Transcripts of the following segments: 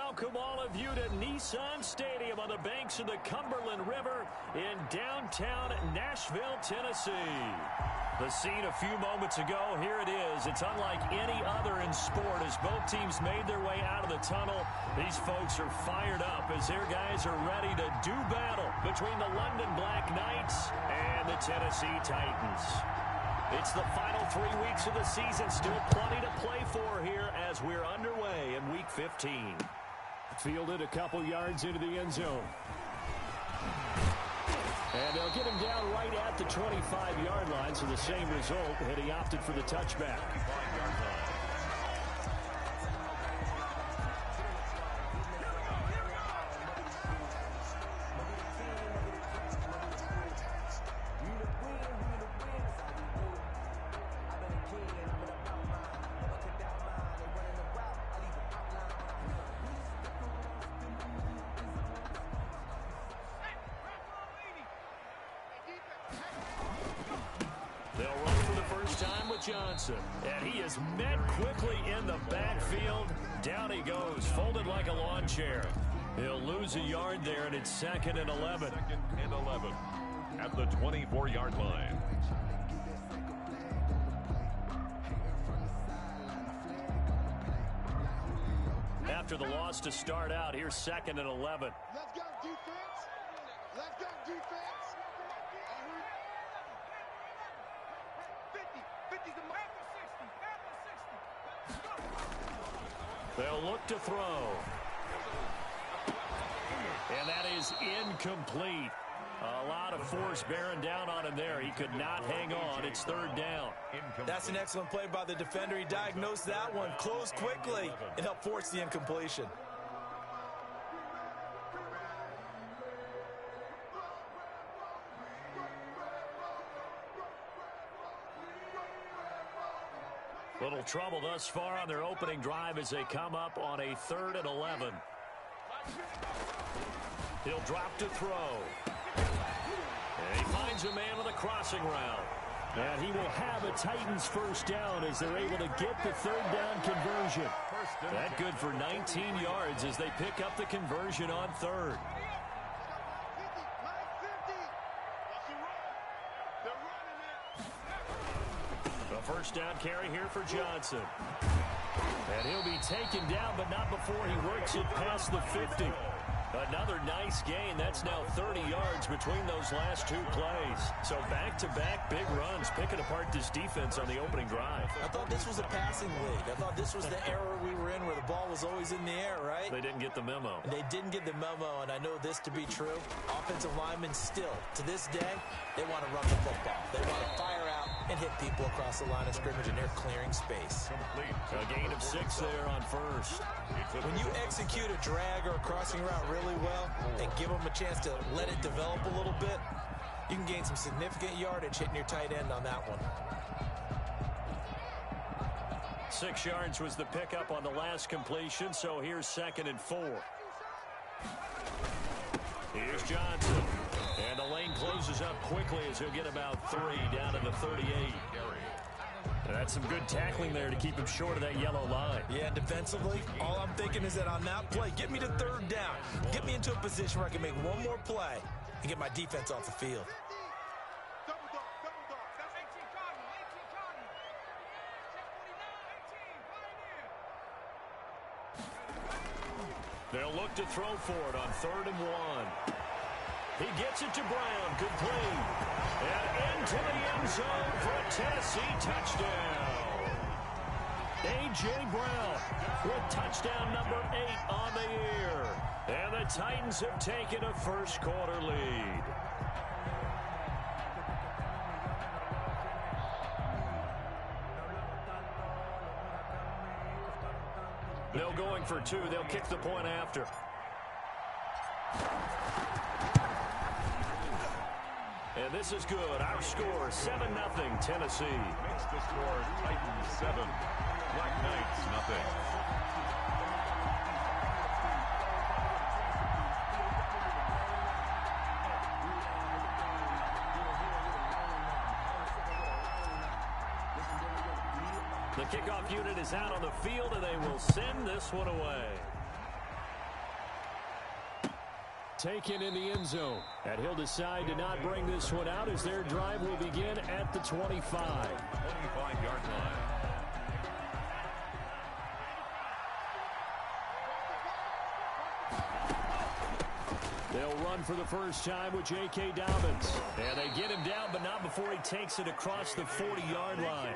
welcome all of you to Nissan Stadium on the banks of the Cumberland River in downtown Nashville, Tennessee. The scene a few moments ago, here it is. It's unlike any other in sport as both teams made their way out of the tunnel. These folks are fired up as their guys are ready to do battle between the London Black Knights and the Tennessee Titans. It's the final 3 weeks of the season. Still plenty to play for here as we're underway in Week 15. Fielded a couple yards into the end zone. And they'll get him down right at the 25-yard line, so the same result, and he opted for the touchback. Johnson, and he is met quickly in the backfield. Down he goes, folded like a lawn chair. He'll lose a yard there, and it's 2nd and 11. 2nd and 11 at the 24-yard line. After the loss to start out, here's 2nd and 11. Let's go, defense. Let's go, defense. They'll look to throw. And that is incomplete. A lot of force bearing down on him there. He could not hang on. It's 3rd down. That's an excellent play by the defender. He diagnosed that one, closed quickly, and helped force the incompletion. Little trouble thus far on their opening drive as they come up on a 3rd and 11. He'll drop to throw. And he finds a man on the crossing route. And he will have a Titans first down as they're able to get the 3rd down conversion. That good for 19 yards as they pick up the conversion on 3rd. First down carry here for Johnson. And he'll be taken down, but not before he works it past the 50. Another nice gain. That's now 30 yards between those last 2 plays. So back-to-back big runs, picking apart this defense on the opening drive. I thought this was a passing league. I thought this was the era we were in where the ball was always in the air, right? They didn't get the memo. And they didn't get the memo, and I know this to be true. Offensive linemen still, to this day, they want to run the football. They want to fire out and hit people across the line of scrimmage, and they're clearing space. A gain of 6 there on 1st. When you execute a drag or a crossing route really well and give them a chance to let it develop a little bit, you can gain some significant yardage hitting your tight end on that one. 6 yards was the pickup on the last completion, so here's 2nd and 4. Here's Johnson. And the lane closes up quickly as he'll get about 3 down to the 38. That's some good tackling there to keep him short of that yellow line. Yeah, defensively, all I'm thinking is that on that play, get me to 3rd down. Get me into a position where I can make one more play and get my defense off the field. They'll look to throw for it on 3rd and 1. He gets it to Brown. Complete. And into the end zone for a Tennessee touchdown. A.J. Brown with touchdown number 8 on the year. And the Titans have taken a first-quarter lead. They'll going for 2. They'll kick the point after. And this is good. Our score, 7-0 Tennessee. Makes the score Titans 7, Black Knights 0. The kickoff unit is out on the field, and they will send this one away. taken in the end zone. And he'll decide to not bring this one out as their drive will begin at the 25. 25-yard line. They'll run for the first time with J.K. Dobbins. And they get him down, but not before he takes it across the 40-yard line.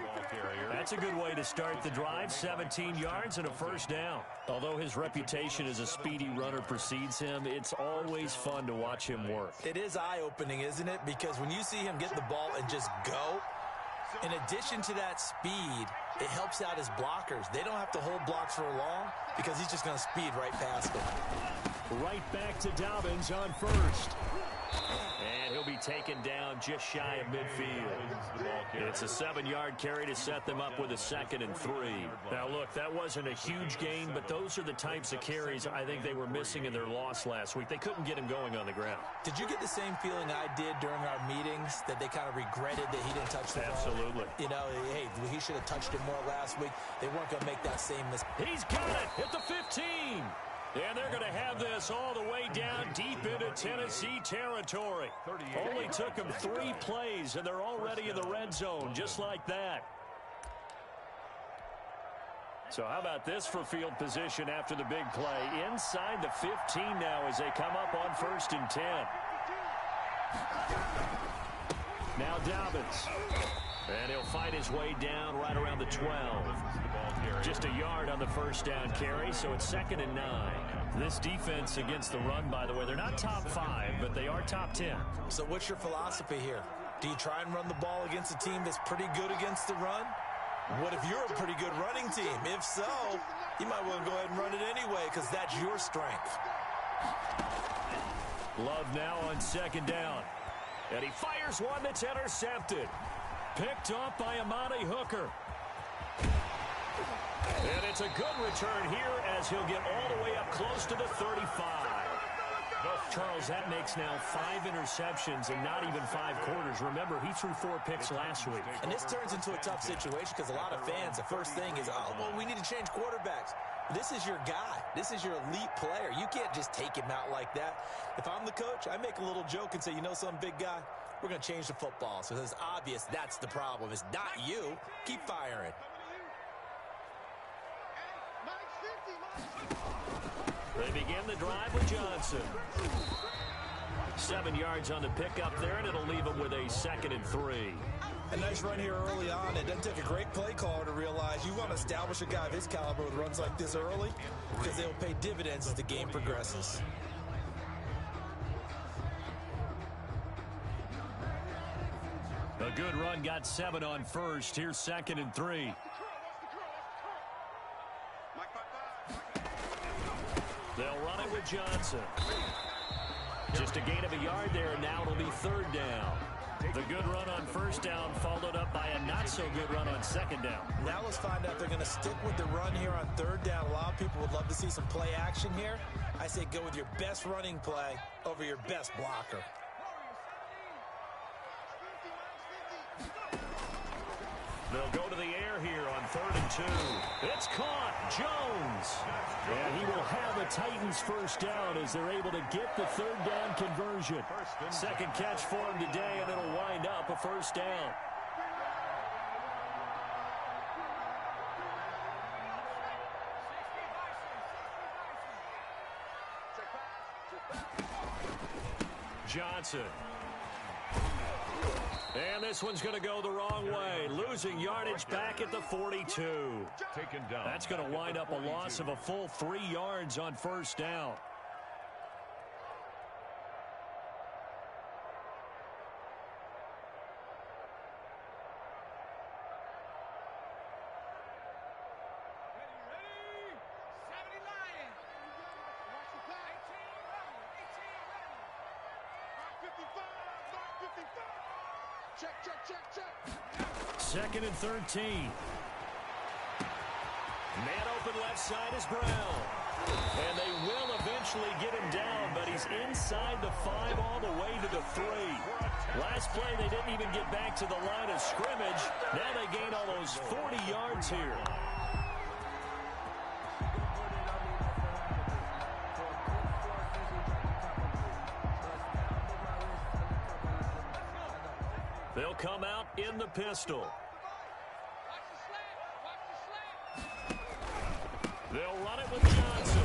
That's a good way to start the drive. 17 yards and a first down. Although his reputation as a speedy runner precedes him, it's always fun to watch him work. It is eye-opening, isn't it? Because when you see him get the ball and just go, in addition to that speed, it helps out his blockers. They don't have to hold blocks for long because he's just going to speed right past them. Right back to Dobbins on first. And he'll be taken down just shy of midfield. It's a 7-yard carry to set them up with a 2nd and 3. Now, look, that wasn't a huge gain, but those are the types of carries I think they were missing in their loss last week. They couldn't get him going on the ground. Did you get the same feeling I did during our meetings, that they kind of regretted that he didn't touch the ball? Absolutely. You know, hey, he should have touched it more last week. They weren't going to make that same mistake. He's got it at the 15. And they're going to have this all the way down deep into Tennessee territory. Only took them 3 plays, and they're already in the red zone, just like that. So how about this for field position after the big play? Inside the 15 now as they come up on 1st and 10. Now Dobbins. And he'll fight his way down right around the 12. Just a yard on the first down carry, so it's 2nd and 9. This defense against the run, by the way, they're not top 5, but they are top 10. So what's your philosophy here? Do you try and run the ball against a team that's pretty good against the run? What if you're a pretty good running team? If so, you might want to go ahead and run it anyway because that's your strength. Love now on 2nd down. And he fires one that's intercepted. Picked off by Amani Hooker. And it's a good return here as he'll get all the way up close to the 35. Charles, that makes now 5 interceptions and not even 5 quarters. Remember, he threw 4 picks last week. And this turns into a tough situation because a lot of fans, the first thing is, oh, well, we need to change quarterbacks. This is your guy. This is your elite player. You can't just take him out like that. If I'm the coach, I make a little joke and say, you know something, big guy? We're going to change the football. So it's obvious that's the problem. It's not you. Keep firing. They begin the drive with Johnson. 7 yards on the pickup there, and it'll leave them with a 2nd and 3. A nice run here early on. It doesn't take a great play caller to realize you want to establish a guy of his caliber with runs like this early because they'll pay dividends as the game progresses. A good run, got 7 on first. Here's 2nd and 3. They'll run it with Johnson. Just a gain of a yard there, and now it'll be 3rd down. The good run on 1st down followed up by a not-so-good run on 2nd down. Now let's find out if they're going to stick with the run here on 3rd down. A lot of people would love to see some play action here. I say go with your best running play over your best blocker. They'll go to the air here on 3rd and 2. It's caught. Jones. And he will have the Titans first down as they're able to get the 3rd down conversion. 2nd catch for him today, and it'll wind up a first down. Johnson. And this one's going to go the wrong way. Losing yardage back at the 42. Taken down. That's going to wind up a loss of a full 3 yards on 1st down. Second and 13. Man open left side is Brown. And they will eventually get him down, but he's inside the 5 all the way to the 3. Last play, they didn't even get back to the line of scrimmage. Now they gain almost 40 yards here. They'll come out in the pistol. They'll run it with Johnson.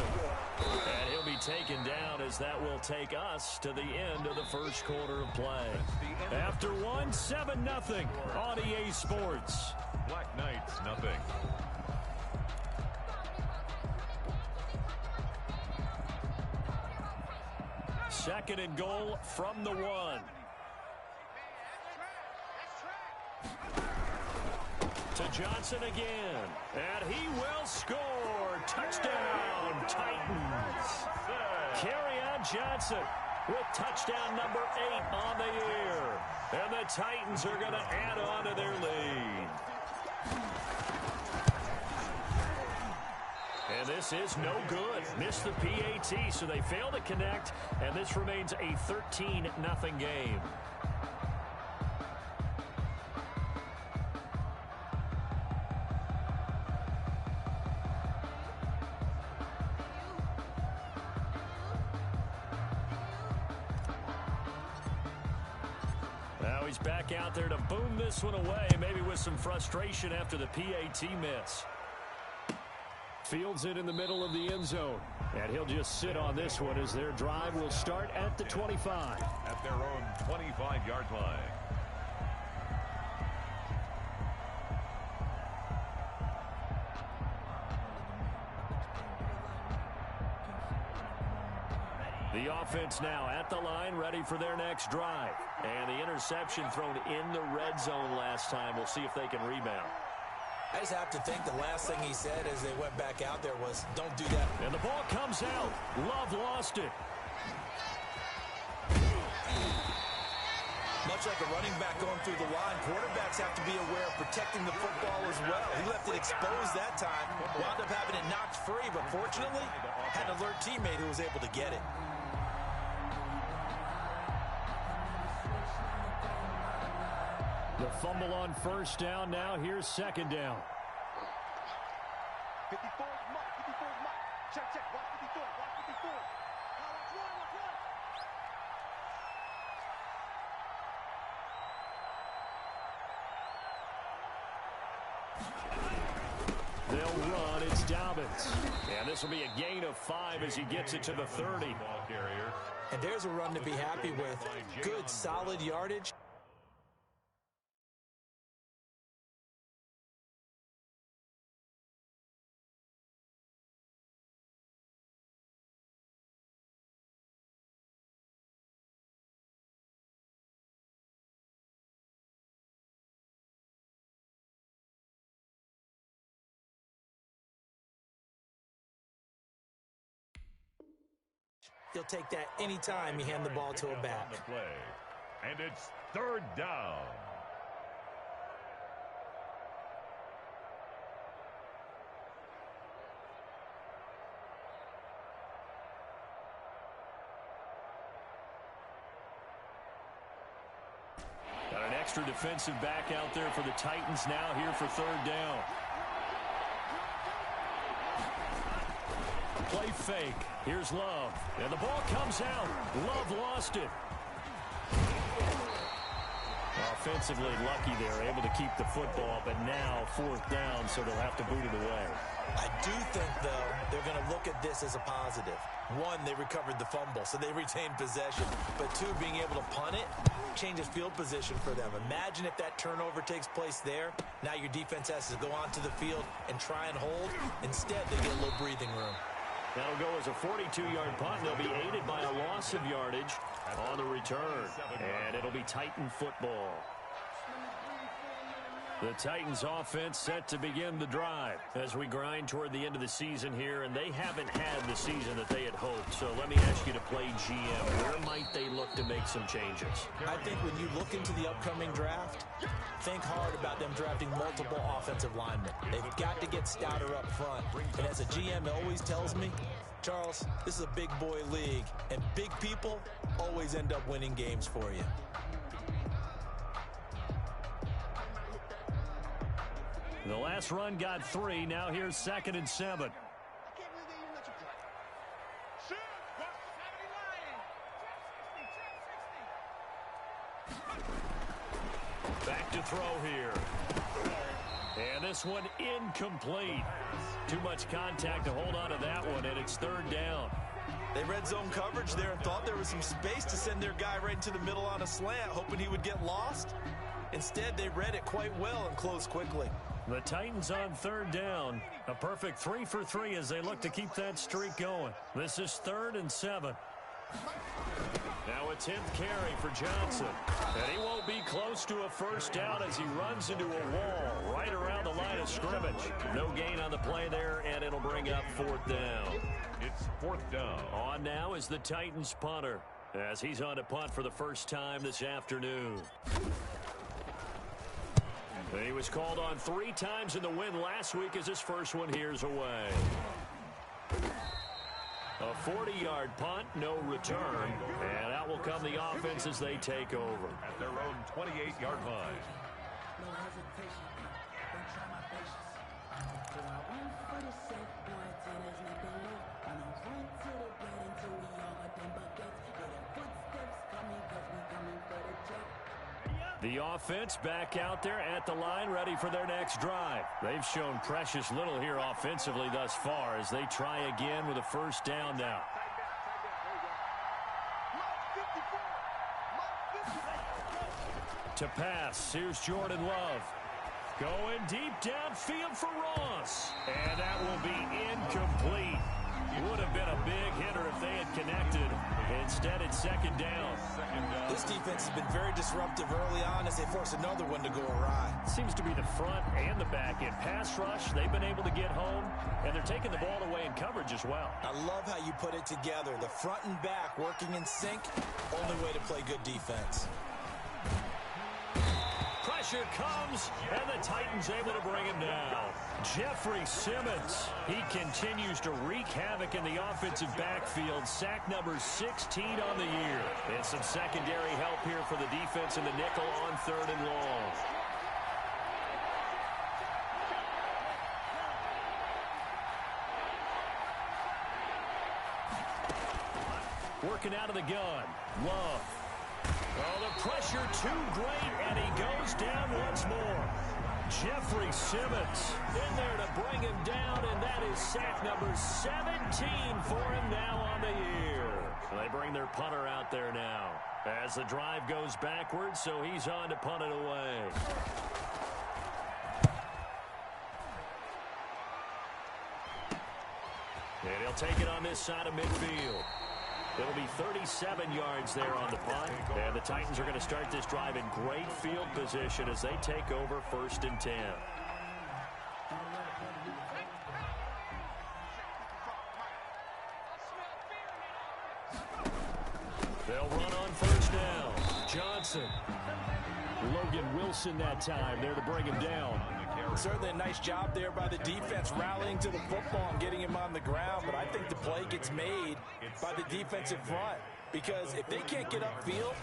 And he'll be taken down as that will take us to the end of the first quarter of play. After one, 7-0 on EA Sports. Black Knights, nothing. Second and goal from the 1. To Johnson again. And he will score. Touchdown, Titans. Kerryon Johnson with touchdown number 8 on the year. And the Titans are going to add on to their lead. And this is no good. Missed the PAT, so they fail to connect. And this remains a 13-0 game. He's back out there to boom this one away, maybe with some frustration after the PAT miss. Fields it in the middle of the end zone. And he'll just sit on this one as their drive will start at the 25. At their own 25-yard line. The offense now at the line, ready for their next drive. And the interception thrown in the red zone last time. We'll see if they can rebound. I just have to think the last thing he said as they went back out there was, don't do that. And the ball comes out. Love lost it. Much like a running back going through the line, quarterbacks have to be aware of protecting the football as well. He left it exposed that time, wound up having it knocked free, but fortunately, had an alert teammate who was able to get it. The fumble on first down. Now here's second down. 54 is Mike. 54 is Mike. Check, check. Watch 54. Watch 54. Watch run. They'll run. It's Dobbins. And this will be a gain of 5 as he gets it to the 30. Ball carrier. And there's a run to be happy with. Good, solid yardage. He'll take that anytime you hand the ball to a back. And it's third down. Got an extra defensive back out there for the Titans now here for third down. Play fake. Here's Love. And the ball comes out. Love lost it. Offensively lucky there, able to keep the football, but now fourth down, so they'll have to boot it away. I do think, though, they're going to look at this as a positive. One, they recovered the fumble, so they retained possession. But two, being able to punt it changes field position for them. Imagine if that turnover takes place there. Now your defense has to go onto the field and try and hold. Instead, they get a little breathing room. That'll go as a 42-yard punt. They'll be aided by a loss of yardage on the return. And it'll be Titan football. The Titans offense set to begin the drive as we grind toward the end of the season here, and they haven't had the season that they had hoped. So let me ask you to play GM. Where might they look to make some changes? I think when you look into the upcoming draft, think hard about them drafting multiple offensive linemen. They've got to get stouter up front. And as a GM always tells me, Charles, this is a big boy league, and big people always end up winning games for you. The last run got 3. Now here's 2nd and 7. Back to throw here. And this one incomplete. Too much contact to hold on to that one, and it's third down. They read zone coverage there and thought there was some space to send their guy right into the middle on a slant, hoping he would get lost. Instead, they read it quite well and closed quickly. The Titans on third down. A perfect 3 for 3 as they look to keep that streak going. This is 3rd and 7. Now a 10th carry for Johnson. And he won't be close to a first down as he runs into a wall right around the line of scrimmage. No gain on the play there, and it'll bring up 4th down. It's 4th down. On now is the Titans punter as he's on to punt for the first time this afternoon. He was called on 3 times in the win last week as his first one here's away. A 40-yard punt, no return, and out will come the offense as they take over. At their own 28-yard line. No hesitation, don't try my patience. So I went for the safe boy till there's nothing left. And I went to the bread until we all got them buckets. Yeah, them footsteps coming cause we coming for the check. The offense back out there at the line, ready for their next drive. They've shown precious little here offensively thus far as they try again with a first down now. To pass, here's Jordan Love. Going deep downfield for Ross. And that will be incomplete. Would have been a big hitter if they had connected. Instead, it's second down. This defense has been very disruptive early on as they force another one to go awry. Seems to be the front and the back end. Pass rush, they've been able to get home, and they're taking the ball away in coverage as well. I love how you put it together. The front and back working in sync. Only way to play good defense. Pressure comes, and the Titans able to bring him down. Jeffrey Simmons, he continues to wreak havoc in the offensive backfield. Sack number 16 on the year. And some secondary help here for the defense in the nickel on 3rd and long. Working out of the gun. Love. Oh, the pressure too great, and he goes down once more. Jeffrey Simmons in there to bring him down, and that is sack number 17 for him now on the year. They bring their punter out there now as the drive goes backwards, so he's on to punt it away. And he'll take it on this side of midfield. It'll be 37 yards there on the punt. And the Titans are going to start this drive in great field position as they take over 1st and 10. They'll run on 1st down. Johnson. Logan Wilson that time there to bring him down. Certainly a nice job there by the defense rallying to the football and getting him on the ground, but I think the play gets made by the defensive front because if they can't get upfield,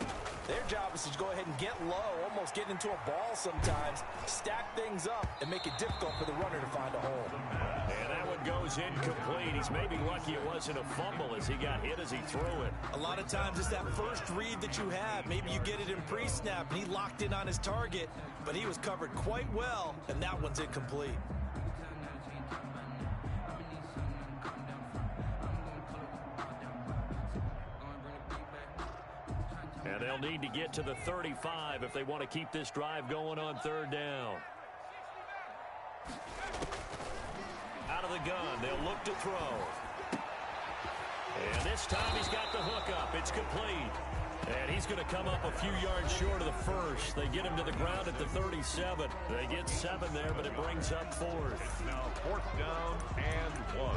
their job is to go ahead and get low, almost get into a ball sometimes, stack things up, and make it difficult for the runner to find a hole. And that one goes incomplete. He's maybe lucky it wasn't a fumble as he got hit as he threw it. A lot of times it's that first read that you have. Maybe you get it in pre-snap, and he locked in on his target, but he was covered quite well, and that one's incomplete. And they'll need to get to the 35 if they want to keep this drive going on 3rd down. Out of the gun, they'll look to throw. And this time he's got the hook up. It's complete. And he's going to come up a few yards short of the first. They get him to the ground at the 37. They get 7 there, but it brings up 4th. It's now 4th down and 1.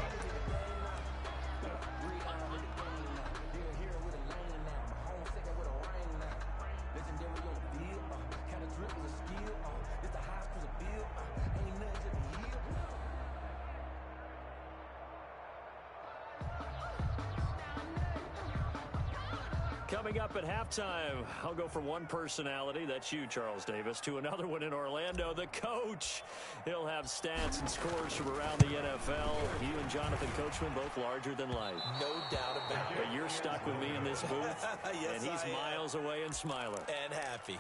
Coming up at halftime, I'll go from one personality, that's you, Charles Davis, to another one in Orlando, the coach. He'll have stats and scores from around the NFL. You and Jonathan Coachman, both larger than life. No doubt about it. But you're stuck with me in this booth, Yes, and he's I am. miles away and smiling. And happy.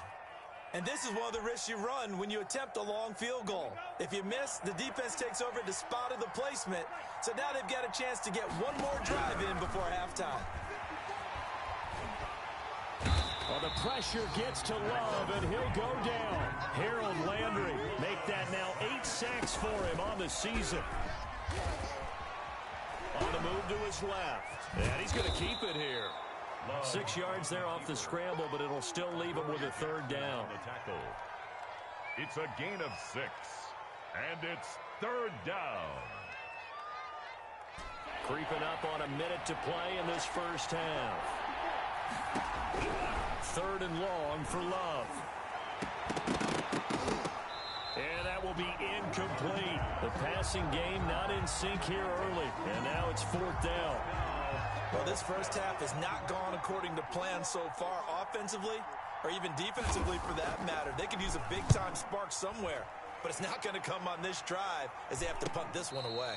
And this is one of the risks you run when you attempt a long field goal. If you miss, the defense takes over and spotted the placement. So now they've got a chance to get one more drive in before halftime. Well, the pressure gets to Love, and he'll go down. Harold Landry make that now 8 sacks for him on the season. On the move to his left. And he's going to keep it here. 6 yards there off the scramble, but it'll still leave him with a third down. It's a gain of 6, and it's third down. Creeping up on a minute to play in this first half. 3rd and long for Love. And that will be incomplete. The passing game not in sync here early. And now it's 4th down. Well, this first half has not gone according to plan so far offensively or even defensively for that matter. They could use a big-time spark somewhere, but it's not going to come on this drive as they have to punt this one away.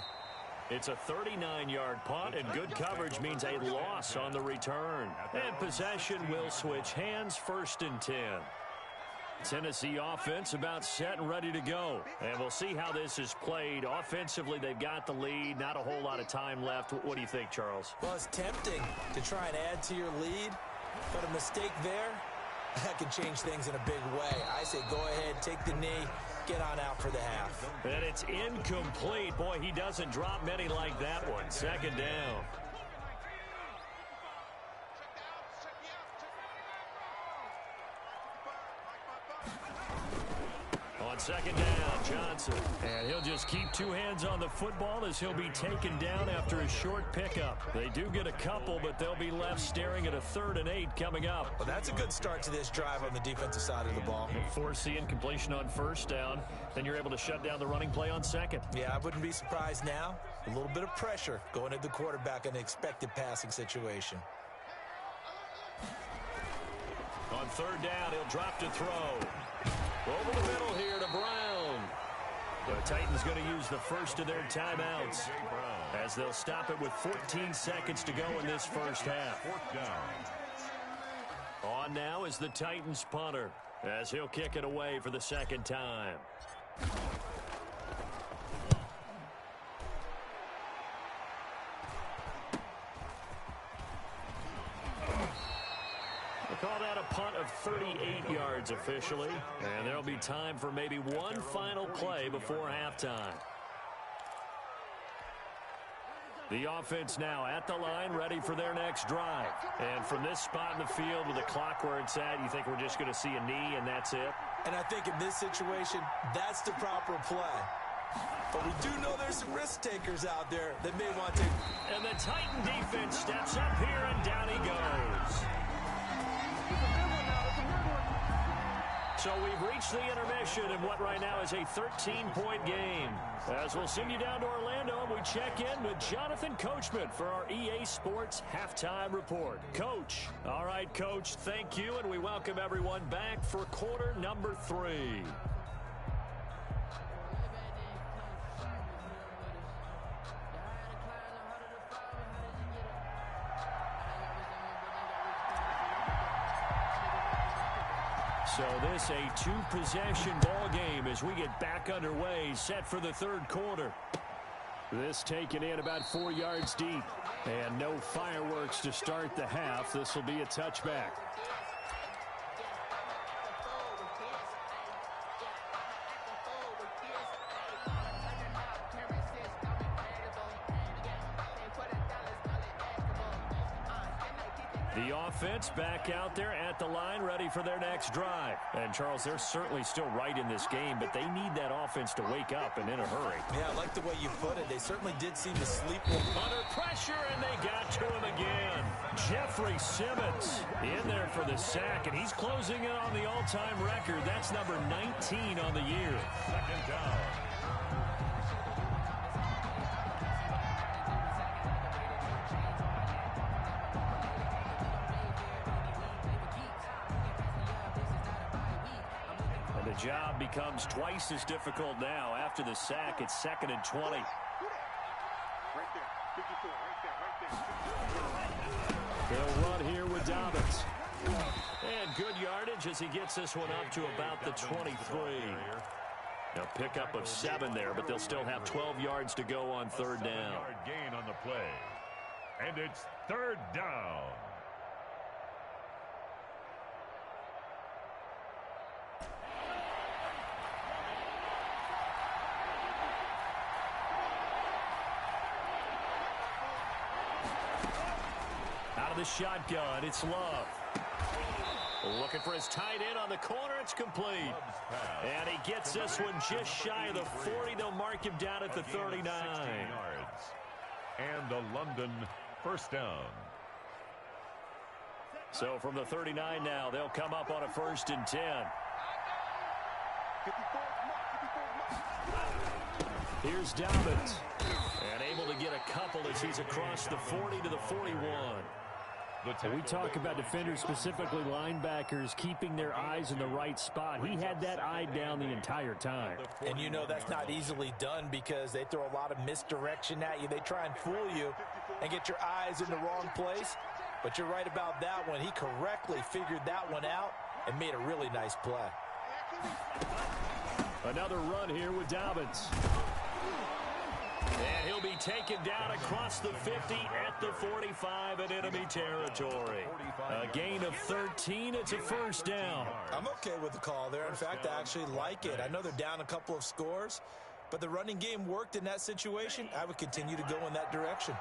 It's a 39-yard punt, and good coverage means a loss on the return. And possession will switch hands, 1st and 10. Tennessee offense about set and ready to go. And we'll see how this is played. Offensively, they've got the lead. Not a whole lot of time left. What do you think, Charles? Well, it's tempting to try and add to your lead, but a mistake there, that can change things in a big way. I say go ahead, take the knee, get on out for the half. And it's incomplete. Boy, he doesn't drop many like that one. 2nd down. On 2nd down, Johnson. And he'll just keep 2 hands on the football as he'll be taken down after a short pickup. They do get a couple, but they'll be left staring at a 3rd and 8 coming up. Well, that's a good start to this drive on the defensive side of the ball. Forcing incompletion on 1st down. Then you're able to shut down the running play on 2nd. Yeah, I wouldn't be surprised now. A little bit of pressure going at the quarterback in an expected passing situation. On 3rd down, he'll drop to throw. Over the middle here to Brown. The Titans going to use the first of their timeouts as they'll stop it with 14 seconds to go in this first half. 4th down. On now is the Titans punter as he'll kick it away for the 2nd time. Call that a punt of 38 yards officially. And there'll be time for maybe one final play before halftime. The offense now at the line, ready for their next drive. And from this spot in the field with the clock where it's at, you think we're just going to see a knee and that's it? And I think in this situation, that's the proper play. But we do know there's some risk takers out there that may want to. And the Titan defense steps up here and down he goes. So we've reached the intermission in what right now is a 13-point game. As we'll send you down to Orlando, and we check in with Jonathan Coachman for our EA Sports Halftime Report. Coach. All right, Coach, thank you, and we welcome everyone back for quarter number 3. So this a 2-possession ball game as we get back underway, set for the 3rd quarter. This taken in about 4 yards deep. And no fireworks to start the half. This will be a touchback. The offense back out there at the line, ready for their next drive. And, Charles, they're certainly still right in this game, but they need that offense to wake up and in a hurry. Yeah, I like the way you put it. They certainly did seem to sleep. Under pressure, and they got to him again. Jeffrey Simmons in there for the sack, and he's closing in on the all-time record. That's number 19 on the year. 2nd down. The job becomes twice as difficult now. After the sack, it's 2nd and 20. Right there. 54, right there. They'll run here with Dobbins. And good yardage as he gets this one up to about the 23. A pickup of 7 there, but they'll still have 12 yards to go on third down. 7-yard gain on the play. And it's third down. Out of the shotgun, it's Love. Looking for his tight end on the corner. It's complete. And he gets this one just shy of the 40. They'll mark him down at the 39. And a London first down. So from the 39 now, they'll come up on a 1st and 10. Here's Dobbins. And able to get a couple as he's across the 40 to the 41. We talk about defenders, specifically linebackers, keeping their eyes in the right spot. He had that eye down the entire time. And you know that's not easily done because they throw a lot of misdirection at you. They try and fool you and get your eyes in the wrong place. But you're right about that one. He correctly figured that one out and made a really nice play. Another run here with Dobbins. And he'll be taken down across the 50 at the 45 in enemy territory. A gain of 13. It's a first down. I'm okay with the call there. In fact, I actually like it. I know they're down a couple of scores, but the running game worked in that situation. I would continue to go in that direction.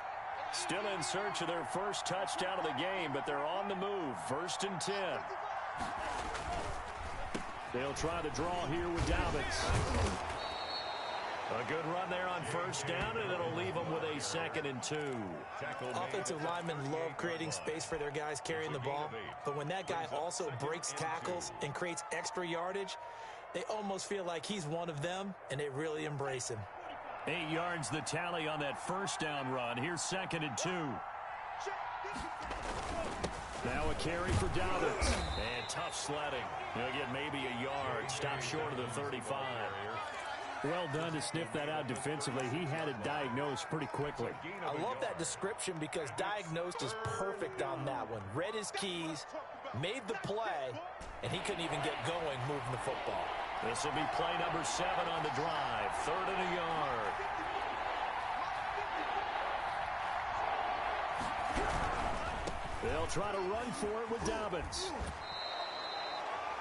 Still in search of their first touchdown of the game, but they're on the move. 1st and 10. They'll try the draw here with Dobbins. A good run there on 1st down, and it'll leave them with a 2nd and 2. Offensive linemen love creating space for their guys carrying the ball, but when that guy also breaks tackles and creates extra yardage, they almost feel like he's one of them, and they really embrace him. 8 yards the tally on that 1st down run. Here's 2nd and 2. Now a carry for Dobbins. And tough sledding. He'll get maybe a yard. Stop short of the 35. Well done to sniff that out defensively. He had it diagnosed pretty quickly. I love that description because diagnosed is perfect on that one. Read his keys, made the play, and he couldn't even get going moving the football. This will be play number 7 on the drive. 3rd and a yard. They'll try to run for it with Dobbins.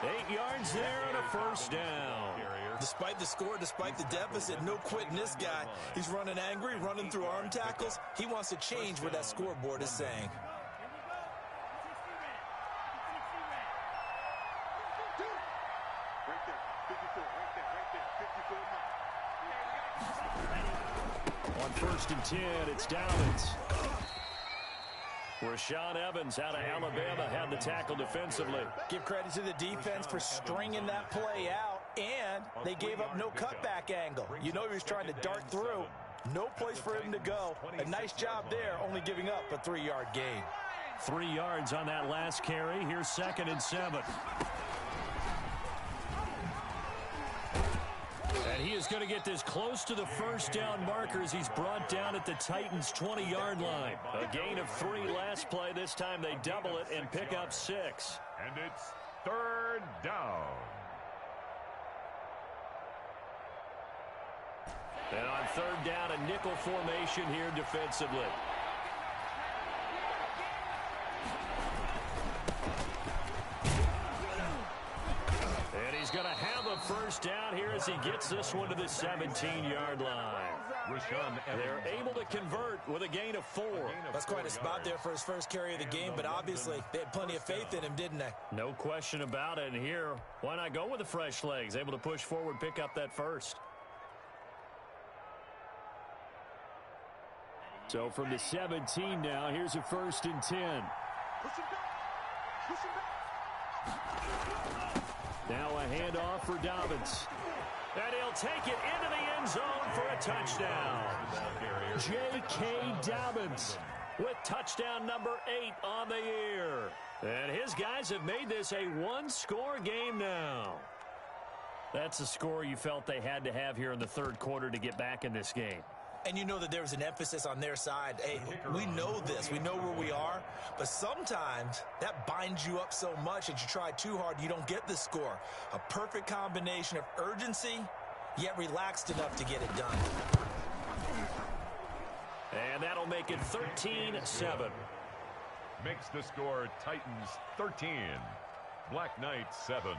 8 yards there and a 1st down. Despite the score, despite the deficit, no quitting this guy. He's running angry, running through arm tackles. He wants to change what that scoreboard is saying. On 1st and 10, it's Dobbins. Rashaan Evans out of Alabama had the tackle defensively. Give credit to the defense for stringing that play out, and they gave up no cutback angle. You know he was trying to dart through. No place for him to go. A nice job there, only giving up a 3-yard gain. 3 yards on that last carry. Here's 2nd and 7. And he is going to get this close to the 1st down marker as he's brought down at the Titans' 20-yard line. A gain of 3 last play. This time they double it and pick up 6. And it's 3rd down. And on 3rd down, a nickel formation here defensively. And he's going to have a 1st down here as he gets this one to the 17-yard line. They're able to convert with a gain of 4. That's quite a spot there for his first carry of the game, but obviously they had plenty of faith in him, didn't they? No question about it. And here, why not go with the fresh legs? Able to push forward, pick up that 1st. So from the 17 now, here's a 1st and 10. Now a handoff for Dobbins. And he'll take it into the end zone for a touchdown. J.K. Dobbins with touchdown number 8 on the year. And his guys have made this a 1-score game now. That's the score you felt they had to have here in the 3rd quarter to get back in this game. and you know that there's an emphasis on their side. Hey, we know this. We know where we are. But sometimes that binds you up so much that you try too hard, you don't get the score. A perfect combination of urgency, yet relaxed enough to get it done. And that'll make it 13-7. Makes the score Titans 13, Black Knights 7.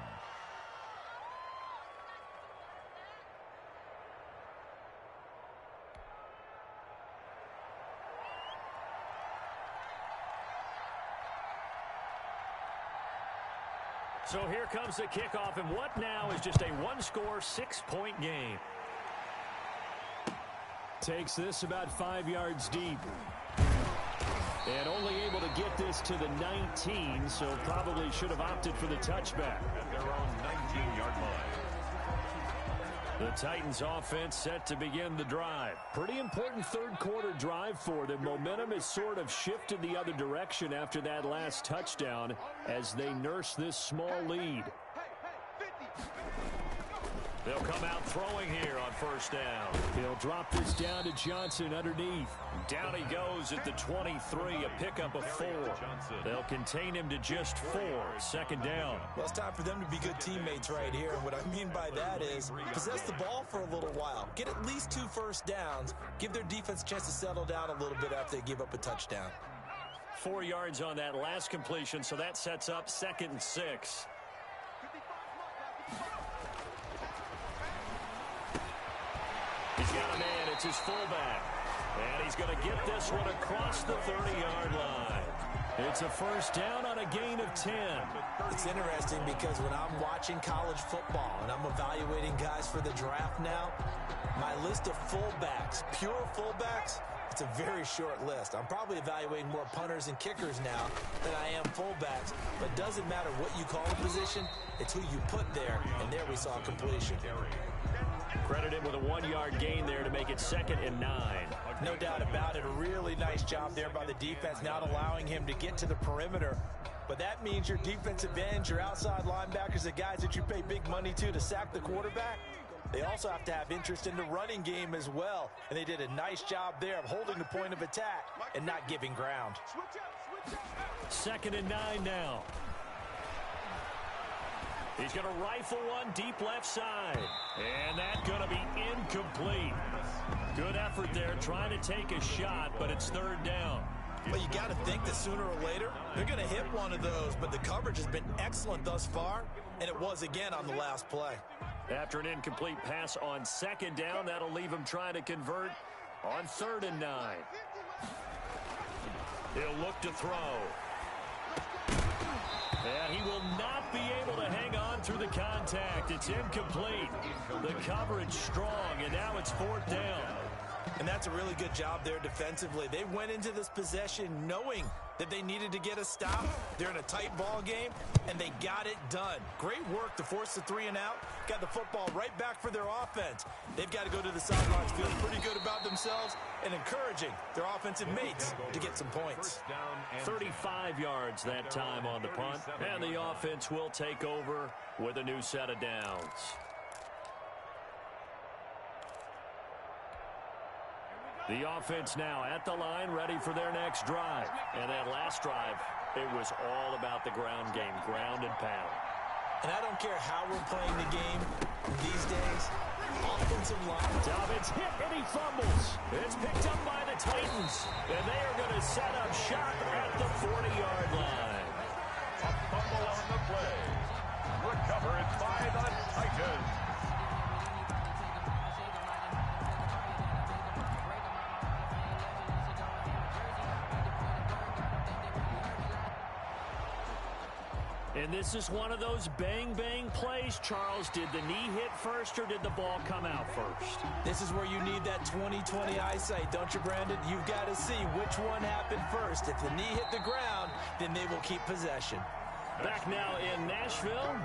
So here comes the kickoff, and what now is just a one-score, 6-point game. Takes this about 5 yards deep. And only able to get this to the 19, so probably should have opted for the touchback. At their own 19-yard line. The Titans offense set to begin the drive. Pretty important third-quarter drive for them. Momentum has sort of shifted the other direction after that last touchdown as they nurse this small lead. They'll come out throwing here on first down. He'll drop this down to Johnson underneath. Down he goes at the 23, a pickup of 4. They'll contain him to just 4, second down. Well, it's time for them to be good teammates right here. And what I mean by that is possess the ball for a little while. Get at least 2 first downs. Give their defense a chance to settle down a little bit after they give up a touchdown. 4 yards on that last completion, so that sets up 2nd and 6. He's got a man. It's his fullback. And he's going to get this one across the 30-yard line. It's a first down on a gain of 10. It's interesting because when I'm watching college football and I'm evaluating guys for the draft now, my list of fullbacks, pure fullbacks, it's a very short list. I'm probably evaluating more punters and kickers now than I am fullbacks. But it doesn't matter what you call a position, it's who you put there. And there we saw completion. Credit him with a 1-yard gain there to make it 2nd and 9. No doubt about it. A really nice job there by the defense, not allowing him to get to the perimeter. But that means your defensive ends, your outside linebackers, the guys that you pay big money to sack the quarterback, they also have to have interest in the running game as well. And they did a nice job there of holding the point of attack and not giving ground. 2nd and 9 now. He's going to rifle one deep left side. And that's going to be incomplete. Good effort there trying to take a shot, but it's 3rd down. Well, you got to think that sooner or later they're going to hit one of those, but the coverage has been excellent thus far, and it was again on the last play. After an incomplete pass on 2nd down, that'll leave him trying to convert on 3rd and 9. He'll look to throw. And he will not be able to hang on through the contact. It's incomplete. The coverage strong, and now it's 4th down. And that's a really good job there defensively. They went into this possession knowing that they needed to get a stop. They're in a tight ball game, and they got it done. Great work to force the 3 and out. Got the football right back for their offense. They've got to go to the sidelines feeling pretty good about themselves and encouraging their offensive mates to get some points. 35 yards that time on the punt, and the offense will take over with a new set of downs. The offense now at the line, ready for their next drive. And that last drive, it was all about the ground game, ground and pound. And I don't care how we're playing the game these days. Offensive line. Dobbins hit and he fumbles. It's picked up by the Titans. And they are going to set up shop at the 40-yard line. A fumble on the play. Recovered by the Titans. And this is one of those bang-bang plays, Charles. Did the knee hit first or did the ball come out first? This is where you need that 20/20 eyesight, don't you, Brandon? You've got to see which one happened first. If the knee hit the ground, then they will keep possession. Back now in Nashville,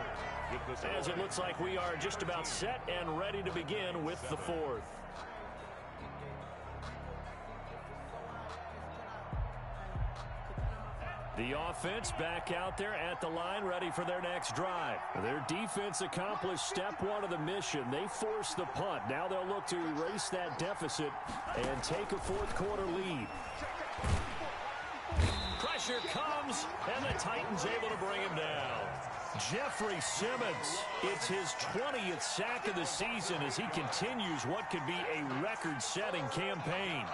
as it looks like we are just about set and ready to begin with the 4th. The offense back out there at the line, ready for their next drive. Their defense accomplished step one of the mission. They forced the punt. Now they'll look to erase that deficit and take a fourth-quarter lead. Pressure comes, and the Titans able to bring him down. Jeffrey Simmons, it's his 20th sack of the season as he continues what could be a record-setting campaign.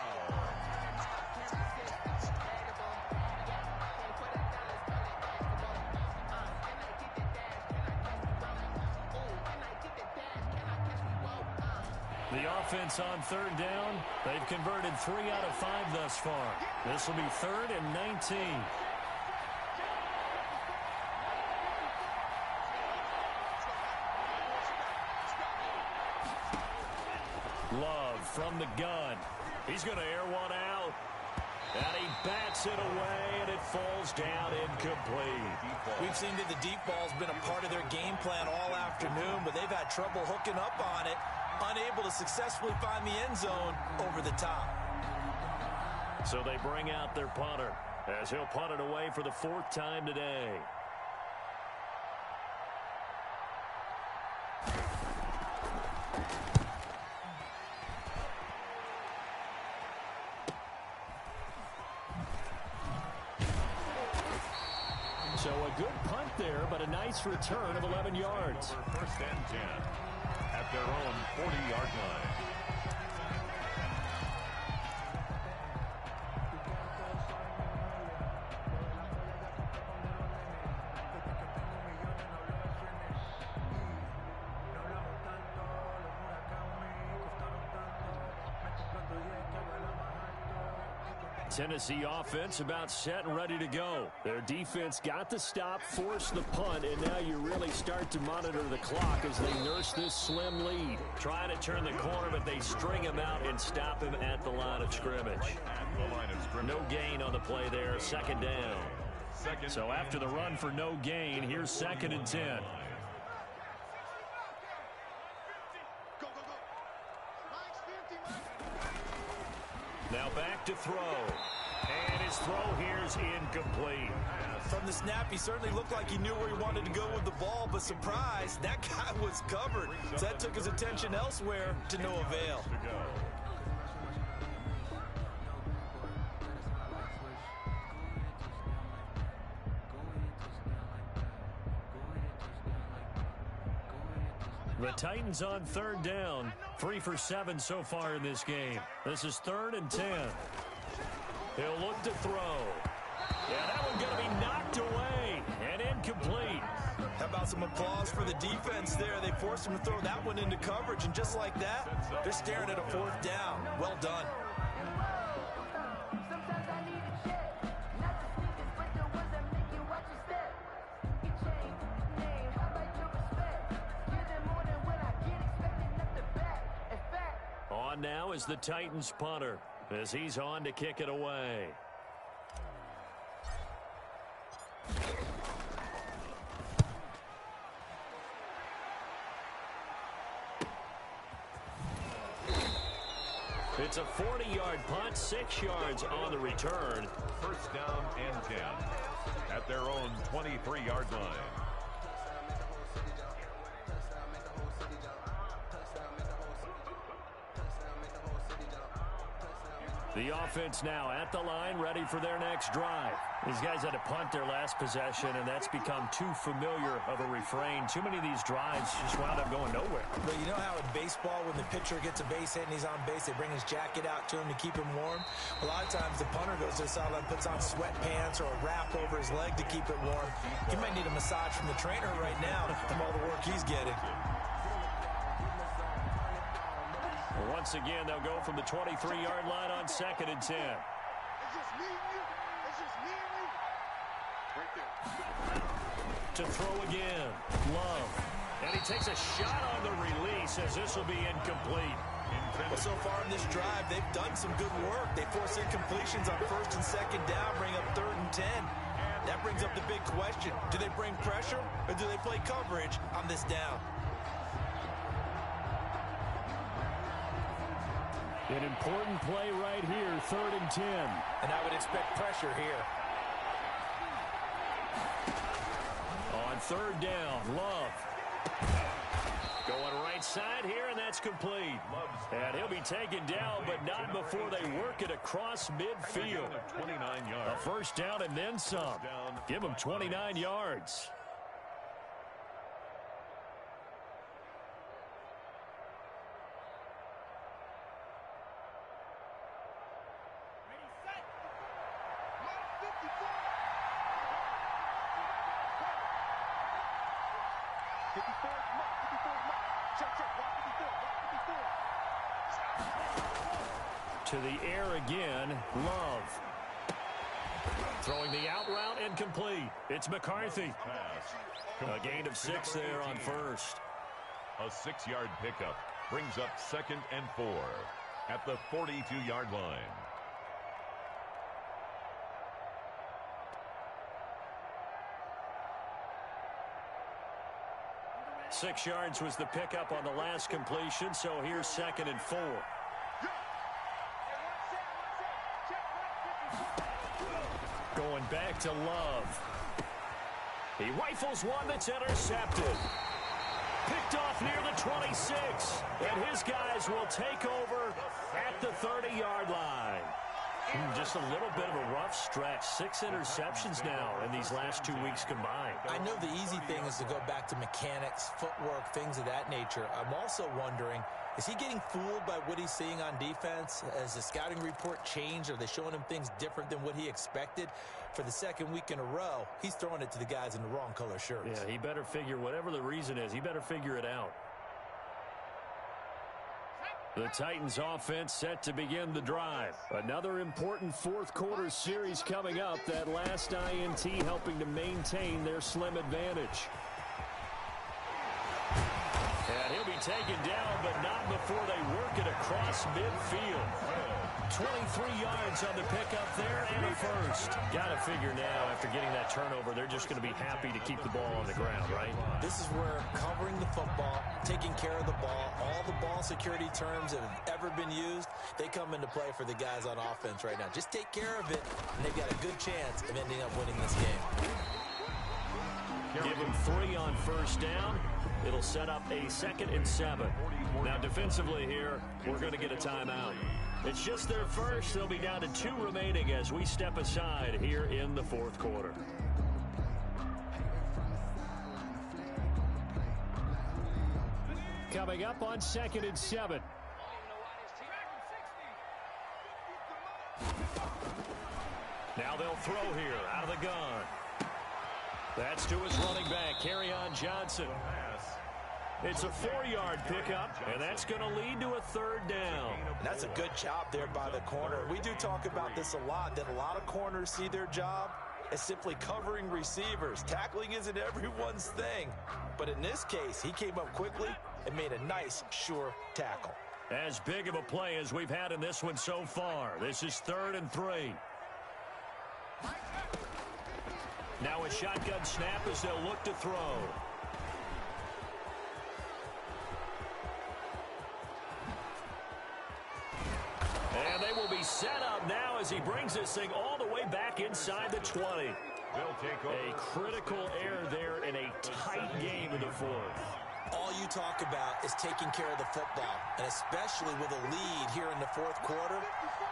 The offense on third down, they've converted 3 out of 5 thus far. This will be 3rd and 19. Love from the gun. He's going to air one out. And he bats it away, and it falls down incomplete. We've seen that the deep ball's been a part of their game plan all afternoon, but they've had trouble hooking up on it. Unable to successfully find the end zone over the top. So they bring out their punter as he'll punt it away for the 4th time today. So a good punt there, but a nice return of 11 yards. 1st and 10 at their own 40-yard line. Tennessee offense about set and ready to go. Their defense got the stop, forced the punt, and now you really start to monitor the clock as they nurse this slim lead. Trying to turn the corner, but they string him out and stop him at the line of scrimmage. No gain on the play there, 2nd down. So after the run for no gain, here's 2nd and 10. Now back to throw. And his throw here is incomplete. From the snap, he certainly looked like he knew where he wanted to go with the ball, but surprise, that guy was covered. So that took his attention elsewhere to no avail. The Titans on 3rd down. 3 for 7 so far in this game. This is 3rd and 10. He'll look to throw. Yeah, that one's going to be knocked away and incomplete. How about some applause for the defense there? They forced him to throw that one into coverage, and just like that, they're staring at a 4th down. Well done. On now is the Titans punter as he's on to kick it away. It's a 40-yard punt, 6 yards on the return. 1st down and 10 at their own 23-yard line. The offense now at the line, ready for their next drive. These guys had to punt their last possession, and that's become too familiar of a refrain. Too many of these drives just wound up going nowhere. But you know how in baseball, when the pitcher gets a base hit and he's on base, they bring his jacket out to him to keep him warm? A lot of times the punter goes to the sideline, puts on sweatpants or a wrap over his leg to keep it warm. He might need a massage from the trainer right now from all the work he's getting. Once again, they'll go from the 23-yard line on 2nd and 10. It's just me and you. It's just me and you. Right there. To throw again. Love. And he takes a shot on the release as this will be incomplete. Well, so far in this drive, they've done some good work. They force incompletions on 1st and 2nd down, bring up 3rd and 10. That brings up the big question. Do they bring pressure or do they play coverage on this down? An important play right here, 3rd and 10. And I would expect pressure here. 3rd down. Love. Going right side here, and that's complete. And he'll be taken down, but not before they work it across midfield. 29 yards. A 1st down and then some. Give him 29 yards. To the air again, Love. Throwing the out route and complete. It's McCarthy. A gain of 6 there on 1st. A 6-yard pickup brings up 2nd and 4 at the 42-yard line. Six yards was the pickup on the last completion, so here's 2nd and 4. Going back to Love. He rifles one that's intercepted. Picked off near the 26. And his guys will take over at the 30-yard line. Just a little bit of a rough stretch. 6 interceptions now in these last 2 weeks combined. I know the easy thing is to go back to mechanics, footwork, things of that nature. I'm also wondering, is he getting fooled by what he's seeing on defense? Has the scouting report changed? Are they showing him things different than what he expected? For the 2nd week in a row, he's throwing it to the guys in the wrong color shirts. Yeah, he better figure, whatever the reason is, he better figure it out. The Titans offense set to begin the drive. Another important 4th quarter series coming up. That last INT helping to maintain their slim advantage. And he'll be taken down, but not before they work it across midfield. 23 yards on the pickup there and a 1st. Got to figure now, after getting that turnover, they're just going to be happy to keep the ball on the ground, right? This is where covering the football, taking care of the ball, all the ball security terms that have ever been used, they come into play for the guys on offense right now. Just take care of it, and they've got a good chance of ending up winning this game. Give them 3 on 1st down. It'll set up a 2nd and 7. Now, defensively here, we're going to get a timeout. It's just their first. They'll be down to 2 remaining as we step aside here in the 4th quarter. Coming up on 2nd and 7. Now they'll throw here out of the gun. That's to his running back, Kerryon Johnson. It's a 4-yard pickup, and that's going to lead to a 3rd down. And that's a good job there by the corner. We do talk about this a lot, that a lot of corners see their job as simply covering receivers. Tackling isn't everyone's thing. But in this case, he came up quickly and made a nice, sure tackle. As big of a play as we've had in this one so far. This is 3rd and 3. Now a shotgun snap as they'll look to throw. And they will be set up now as he brings this thing all the way back inside the 20. A critical error there in a tight game in the 4th. All you talk about is taking care of the football, and especially with a lead here in the 4th quarter,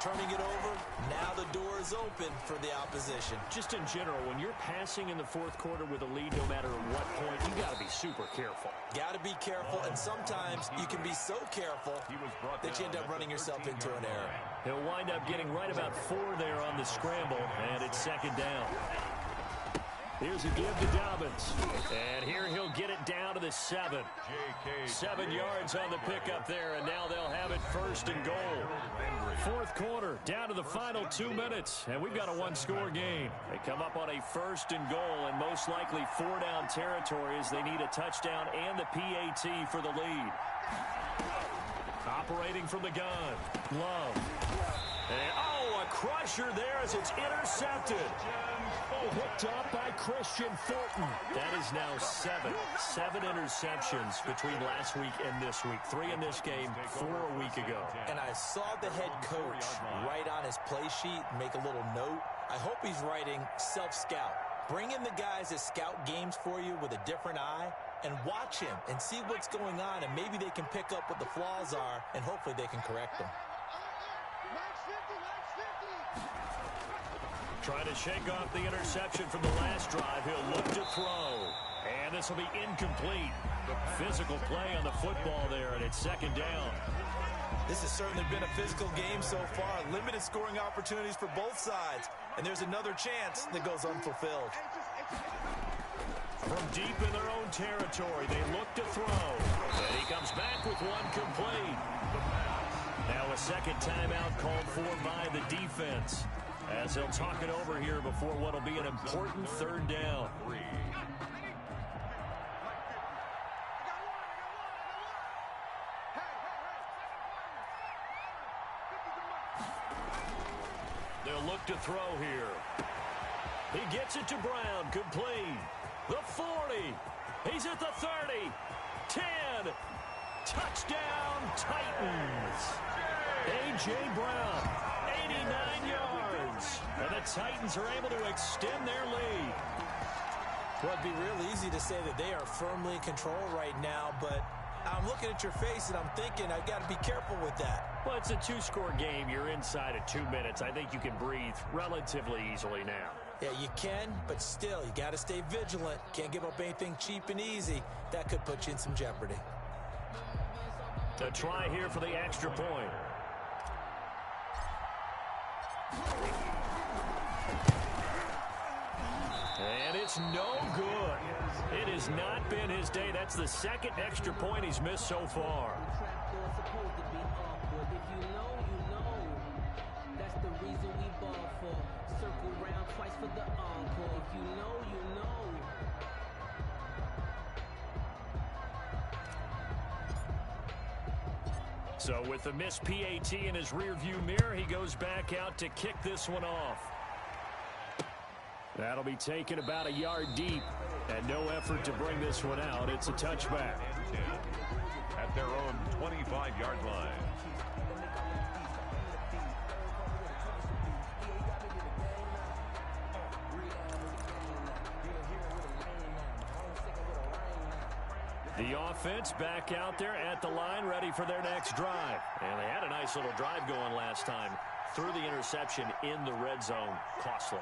turning it over, now the door is open for the opposition. Just in general, when you're passing in the 4th quarter with a lead, no matter what point, you got to be super careful. Got to be careful, and sometimes you can be so careful that you end up running yourself into an error. He'll wind up getting right about 4 there on the scramble, and it's 2nd down. Here's a give to Dobbins. And here he'll get it down to the 7. 7 yards on the pickup there, and now they'll have it 1st and goal. 4th quarter, down to the final 2 minutes, and we've got a 1-score game. They come up on a 1st and goal, and most likely 4-down territory as they need a touchdown and the PAT for the lead. Operating from the gun, Love. And, a crusher there as it's intercepted. Picked up by Christian Fulton. That is now 7 interceptions between last week and this week. 3 in this game, 4 a week ago. And I saw the head coach write on his play sheet, make a little note. I hope he's writing self-scout. Bring in the guys that scout games for you with a different eye and watch him and see what's going on, and maybe they can pick up what the flaws are, and hopefully they can correct them. Trying to shake off the interception from the last drive. He'll look to throw. And this will be incomplete. Physical play on the football there, and it's second down. This has certainly been a physical game so far. Limited scoring opportunities for both sides. And there's another chance that goes unfulfilled. From deep in their own territory, they look to throw. And he comes back with one complete. Now a second timeout called for by the defense, as they'll talk it over here before what will be an important third down. They'll look to throw here. He gets it to Brown, complete. The 40. He's at the 30. 10. Touchdown, Titans. A.J. Brown, 89 yards. And the Titans are able to extend their lead. Well, it'd be real easy to say that they are firmly in control right now, but I'm looking at your face and I'm thinking I've got to be careful with that. Well, it's a two-score game. You're inside of 2 minutes. I think you can breathe relatively easily now. Yeah, you can, but still, you got to stay vigilant. Can't give up anything cheap and easy. That could put you in some jeopardy. A try here for the extra point. And it's no good. It has not been his day. That's the second extra point he's missed so far. So with the missed PAT in his rearview mirror, he goes back out to kick this one off. That'll be taken about a yard deep, and no effort to bring this one out. It's a touchback. At their own 25-yard line. The offense back out there at the line, ready for their next drive. And they had a nice little drive going last time. Threw the interception in the red zone. Costly.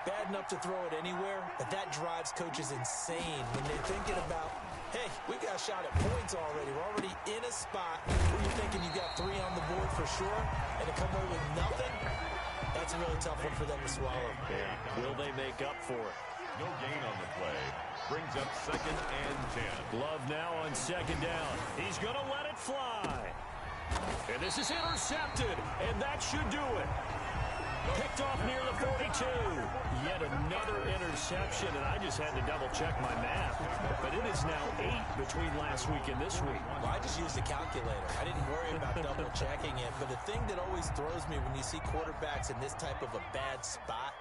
Bad enough to throw it anywhere, but that drives coaches insane when they're thinking about, hey, we got a shot at points already. We're already in a spot where you're thinking you got 3 on the board for sure, and to come away with nothing, that's a really tough one for them to swallow. Yeah. Will they make up for it? No gain on the play. Brings up second and 10. Love now on second down. He's going to let it fly. And this is intercepted, and that should do it. Picked off near the 42. Yet another interception, and I just had to double-check my math. But it is now 8 between last week and this week. Well, I just used a calculator. I didn't worry about double-checking it. But the thing that always throws me when you see quarterbacks in this type of a bad spot,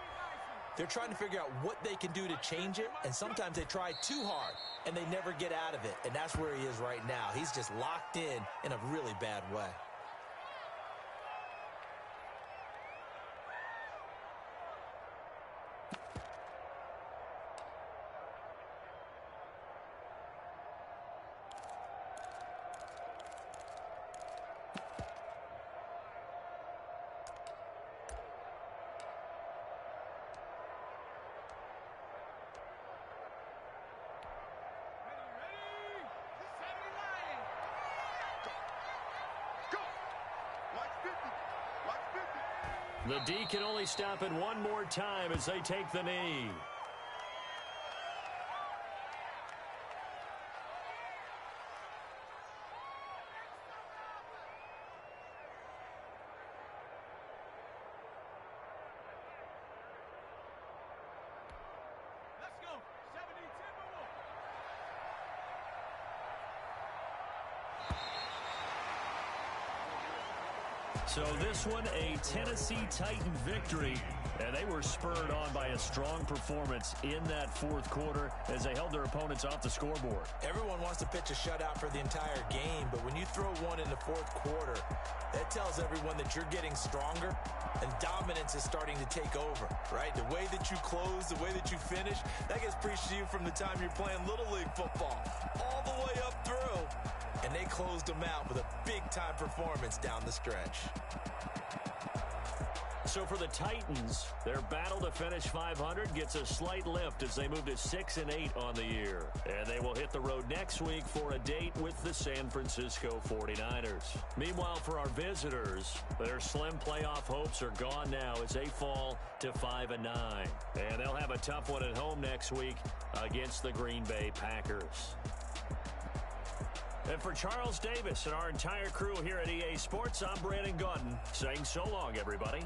they're trying to figure out what they can do to change it, and sometimes they try too hard, and they never get out of it. And that's where he is right now. He's just locked in a really bad way. The D can only stop it one more time as they take the knee. So this one, a Tennessee Titan victory. And they were spurred on by a strong performance in that fourth quarter as they held their opponents off the scoreboard. Everyone wants to pitch a shutout for the entire game, but when you throw one in the fourth quarter, that tells everyone that you're getting stronger and dominance is starting to take over, right? The way that you close, the way that you finish, that gets preached to you from the time you're playing Little League football all the way up through. And they closed them out with a big-time performance down the stretch. So for the Titans, their battle to finish 500 gets a slight lift as they move to 6-8 on the year. And they will hit the road next week for a date with the San Francisco 49ers. Meanwhile, for our visitors, their slim playoff hopes are gone now as they fall to 5-9. And they'll have a tough one at home next week against the Green Bay Packers. And for Charles Davis and our entire crew here at EA Sports, I'm Brandon Gaudin saying so long, everybody.